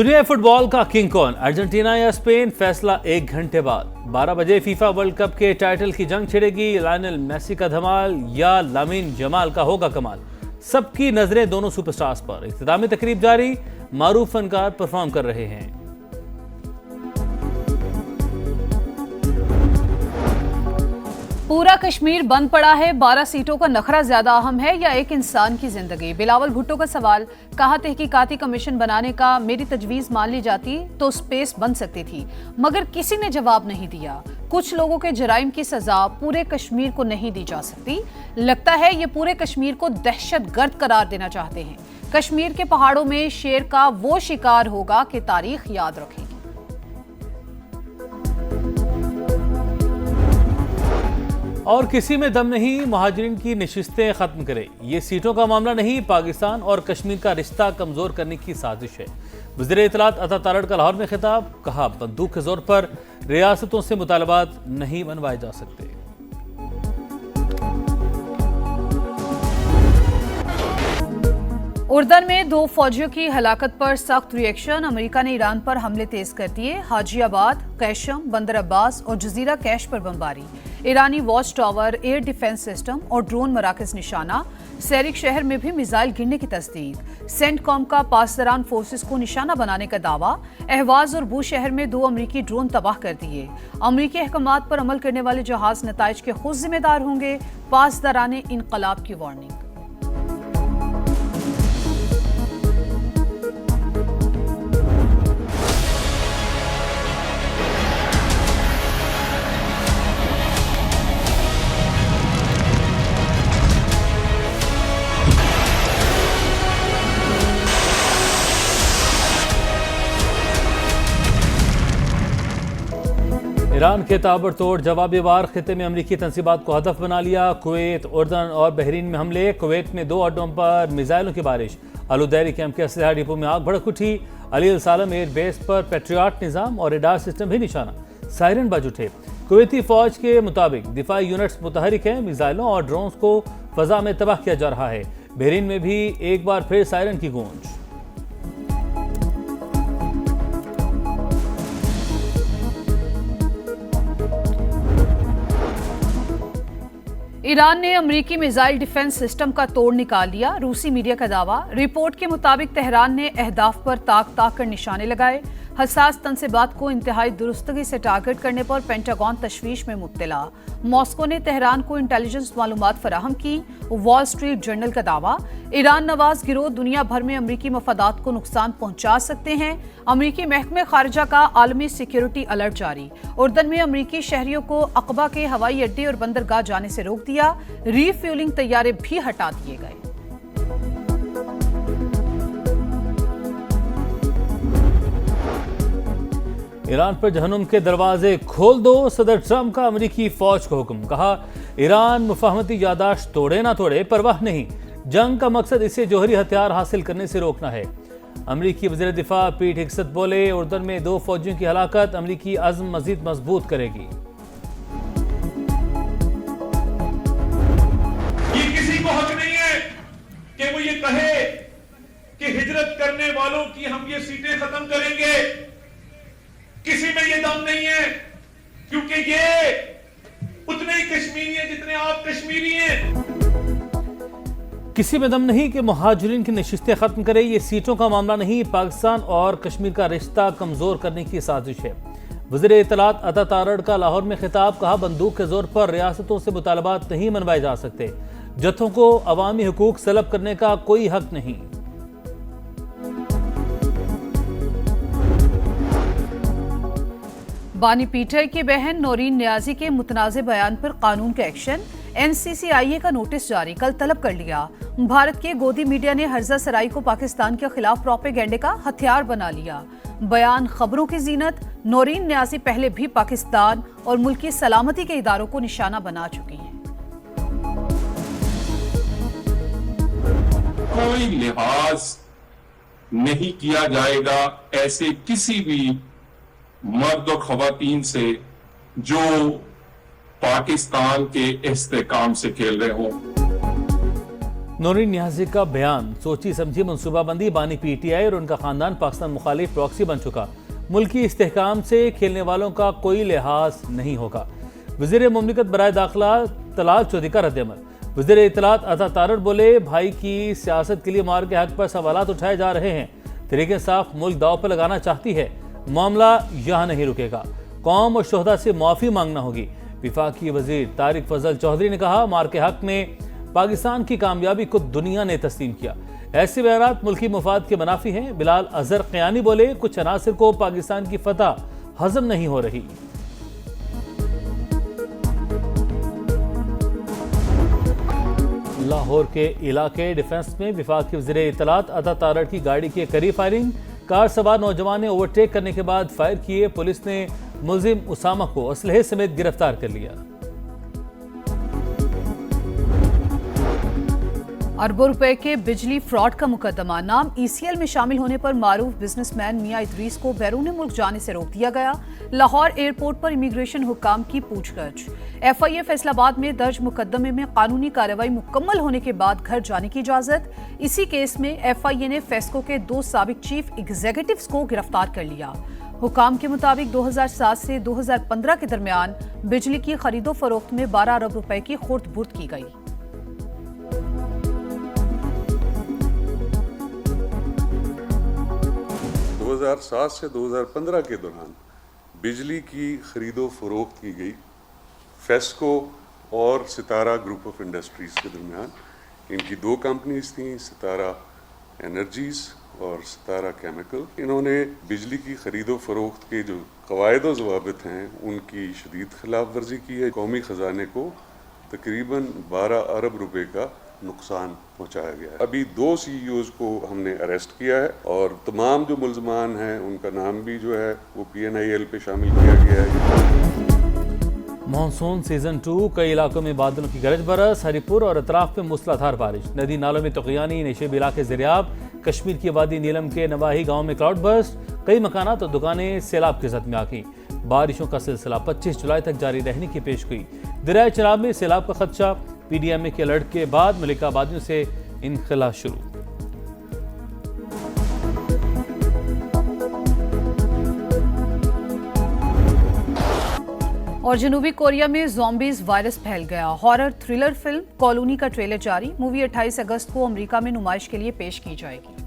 दुनिया फुटबॉल का किंग कौन, अर्जेंटीना या स्पेन? फैसला 1 घंटे बाद। 12 बजे फीफा वर्ल्ड कप के टाइटल की जंग छिड़ेगी। लायनल मेसी का धमाल या लामिन जमाल का होगा कमाल? सबकी नजरें दोनों सुपरस्टार्स पर। इख्तितामी तकरीब जारी, मारूफ फनकार परफॉर्म कर रहे हैं। पूरा कश्मीर बंद पड़ा है। 12 सीटों का नखरा ज्यादा अहम है या एक इंसान की जिंदगी? बिलावल भुट्टो का सवाल। कहा, तहकीकाती कमीशन बनाने का मेरी तजवीज मान ली जाती तो स्पेस बन सकती थी, मगर किसी ने जवाब नहीं दिया। कुछ लोगों के जराइम की सजा पूरे कश्मीर को नहीं दी जा सकती। लगता है ये पूरे कश्मीर को दहशतगर्द करार देना चाहते हैं। कश्मीर के पहाड़ों में शेर का वो शिकार होगा कि तारीख याद रखेगी। और किसी में दम नहीं, महाजरीन की नशिस्तें खत्म करे। ये सीटों का मामला नहीं, पाकिस्तान और कश्मीर का रिश्ता कमजोर करने की साजिश है। वज़ीर इत्तलात अता तारड़ का लाहौर में खिताब। कहा, बंदूक के जोर पर रियासतों से मुतालबात नहीं मनवाए जा सकते। उर्दन में 2 फौजियों की हलाकत पर सख्त रिएक्शन। अमेरिका ने ईरान पर हमले तेज कर दिए। हाजियाबाद, कैशम, बंदर अब्बास और जजीरा कैश पर बमबारी। ईरानी watch tower, air defence system और ड्रोन मराकज निशाना। सैरिक शहर में भी मिसाइल गिरने की तस्दीक। सेंटकॉम का पासदारान फोर्सेस को निशाना बनाने का दावा। अहवाज और बू शहर में 2 अमरीकी ड्रोन तबाह कर दिए। अमरीकी अहकामात पर अमल करने वाले जहाज नताइज के खुद जिम्मेदार होंगे। पासदारान इनकलाब की वार्निंग। ईरान के ताबड़तोड़ जवाबी वार। खिते में अमरीकी तंसीबात को हदफ बना लिया। कुवैत, उर्दन और बहरीन में हमले। कुवैत में 2 अड्डों पर मिसाइलों की बारिश। अलुदैरी कैंप के असलहा डिपो में आग भड़क उठी। अली अल सालम एयर बेस पर पेट्रियाट निज़ाम और रेडार सिस्टम भी निशाना। सायरन बज उठे। कुवैती फौज के मुताबिक दिफाई यूनिट्स मुतहरिक हैं। मिसाइलों और ड्रोन्स को फजा में तबाह किया जा रहा है। बहरीन में भी एक बार फिर सायरन की गूंज। ईरान ने अमरीकी मिसाइल डिफेंस सिस्टम का तोड़ निकाल लिया। रूसी मीडिया का दावा। रिपोर्ट के मुताबिक तेहरान ने अहदाफ पर ताक ताक कर निशाने लगाए। हसास तंसीबात को इंतहाई दुरुस्तगी से टारगेट करने पर पेंटागन तशवीश में मुब्तला। मॉस्को ने तेहरान को इंटेलिजेंस मालूमात फराहम की। वॉल स्ट्रीट जर्नल का दावा। ईरान नवाज गिरोह दुनिया भर में अमरीकी मफादात को नुकसान पहुंचा सकते हैं। अमरीकी महकमे खारजा का आलमी सिक्योरिटी अलर्ट जारी। उर्दन में अमरीकी शहरियों को अकबा के हवाई अड्डे और बंदरगाह जाने से रोक दिया। रीफ्यूलिंग तैयारे भी हटा दिए गए। ईरान पर जहन्नुम के दरवाजे खोल दो, सदर ट्रंप का अमरीकी फौज को हुक्म। कहा, ईरान मुफाहमती यादाश्त तोड़े ना तोड़े परवाह नहीं, जंग का मकसद इसे जौहरी हथियार हासिल करने से रोकना है। अमरीकी वज़ीर दिफा पीट हेगसेथ बोले, उर्दन में 2 फौजियों की हलाकत अमरीकी अज़्म मजीद मजबूत करेगी। ये किसी को हक नहीं है कि वो ये कहे कि हिजरत करने वालों की हम ये सीटें खत्म करेंगे। किसी में ये दम नहीं है, क्योंकि ये उतने ही कश्मीरी हैं जितने आप कश्मीरी हैं। किसी में दम नहीं कि मुहाजिरीन की नशिस्तें खत्म करे। ये सीटों का मामला नहीं, पाकिस्तान और कश्मीर का रिश्ता कमजोर करने की साजिश है। वज़ीर इत्तलात अता तारड़ का लाहौर में खिताब। कहा, बंदूक के जोर पर रियासतों से मुतालबात नहीं मनवाए जा सकते। जत्थों को अवामी हुकूक सलब करने का कोई हक नहीं। बानी पीटर की बहन नौरीन नियाजी के मुतनाज़े बयान पर कानून का एक्शन। NCCIA का नोटिस जारी, कल तलब कर लिया। भारत के गोदी मीडिया ने हर्जा सराई को पाकिस्तान के खिलाफ प्रोपेगेंडे का हथियार बना लिया। बयान खबरों की जीनत। नौरीन नियाजी पहले भी पाकिस्तान और मुल्क की सलामती के इदारों को निशाना बना चुकी हैं। कोई लिहाज नहीं किया जाएगा ऐसे किसी भी मर्द और खवातीन से जो पाकिस्तान के इस्तेकाम से खेल रहे हों। नूरी नियाज़ी का बयान, सोची समझी मनसूबाबंदी, बानी पीटीआई और उनका खानदान पाकिस्तान मुखालिफ प्रॉक्सी बन चुका। मुल्की इस्तेहकाम से खेलने वालों का कोई लिहाज नहीं होगा। वज़ीर मुमलिकत बराए दाखिला तलाल चौधरी का रद्दअमल। वज़ीर इत्तलात अता तारड़ बोले, भाई की सियासत के लिए मार के हक पर सवालात उठाए जा रहे हैं। तरीके साफ मुल्क दाव पर लगाना चाहती है। मामला यहाँ नहीं रुकेगा। कौम और शोहदा से माफ़ी मांगना होगी। विफाकी वज़ीर तारिक फजल चौधरी ने कहा, मार के हक में पाकिस्तान की कामयाबी को दुनिया ने तस्लीम किया। ऐसे बयानात मुल्की मुफाद के मुनाफी हैं। बिलाल अजहर क़यानी बोले, कुछ अनासिर को पाकिस्तान की फतह हजम नहीं हो रही। लाहौर के इलाके डिफेंस में विफाकी वज़ीर इत्तलात अता तारड़ की गाड़ी के करीब फायरिंग। कार सवार नौजवान ने ओवरटेक करने के बाद फायर किए। पुलिस ने मुलजिम उसामा को असलहे समेत गिरफ्तार कर लिया। अरबों रुपए के बिजली फ्रॉड का मुकदमा। नाम ECL में शामिल होने पर मारूफ बिजनेसमैन मियां इदरीस को बैरून मुल्क जाने से रोक दिया गया। लाहौर एयरपोर्ट पर इमिग्रेशन हुक्काम की पूछताछ। FIA फैसलाबाद में दर्ज मुकदमे में कानूनी कार्रवाई मुकम्मल होने के बाद घर जाने की इजाजत। इसी केस में FIA ने फेस्को के 2 साबिक चीफ एग्जीक्यूटिव्स को गिरफ्तार कर लिया। हुकाम के मुताबिक 2007 से 2015 के दरमियान बिजली की खरीदो फरोख्त में 12 अरब रुपए की खुर्द बुर्द की गई। दो 2007 से 2015 के दौरान बिजली की खरीदो फरोख्त की गई फेस्को और सितारा ग्रुप ऑफ इंडस्ट्रीज के दरमियान। इनकी 2 कंपनीज थीं, सितारा एनर्जीज और सितारा केमिकल। इन्होंने बिजली की खरीदो फरोख्त के जो कवायद व ज़वाबित हैं उनकी शदीद खिलाफ वर्जी की है। कौमी ख़जाने को तकरीबन 12 अरब रुपए का नुकसान पहुंचाया गया है। अभी 2 CEOs को हमने अरेस्ट किया है और तमाम जो मुल्ज़मान हैं उनका नाम भी जो है वो PNIL पे शामिल किया गया है। मानसून सीजन 2, कई इलाकों में बादलों की गरज बरस। हरिपुर और अतराफ में मूसलाधार बारिश। नदी नालों में तुग़यानी, नशेब इलाके ज़रियाब। कश्मीर की वादी नीलम के नवाही गांव में क्लाउड बर्स्ट। कई मकानात और दुकानें सैलाब के जद में आ गईं। बारिशों का सिलसिला 25 जुलाई तक जारी रहने की पेशगोई। दरियाए चनाब में सैलाब का खदशा। PDMA के अलर्ट के बाद मलिका आबादियों से इनखला शुरू। और जनूबी कोरिया में ज़ॉम्बीज़ वायरस फैल गया। हॉरर थ्रिलर फिल्म कॉलोनी का ट्रेलर जारी। मूवी 28 अगस्त को अमेरिका में नुमाइश के लिए पेश की जाएगी।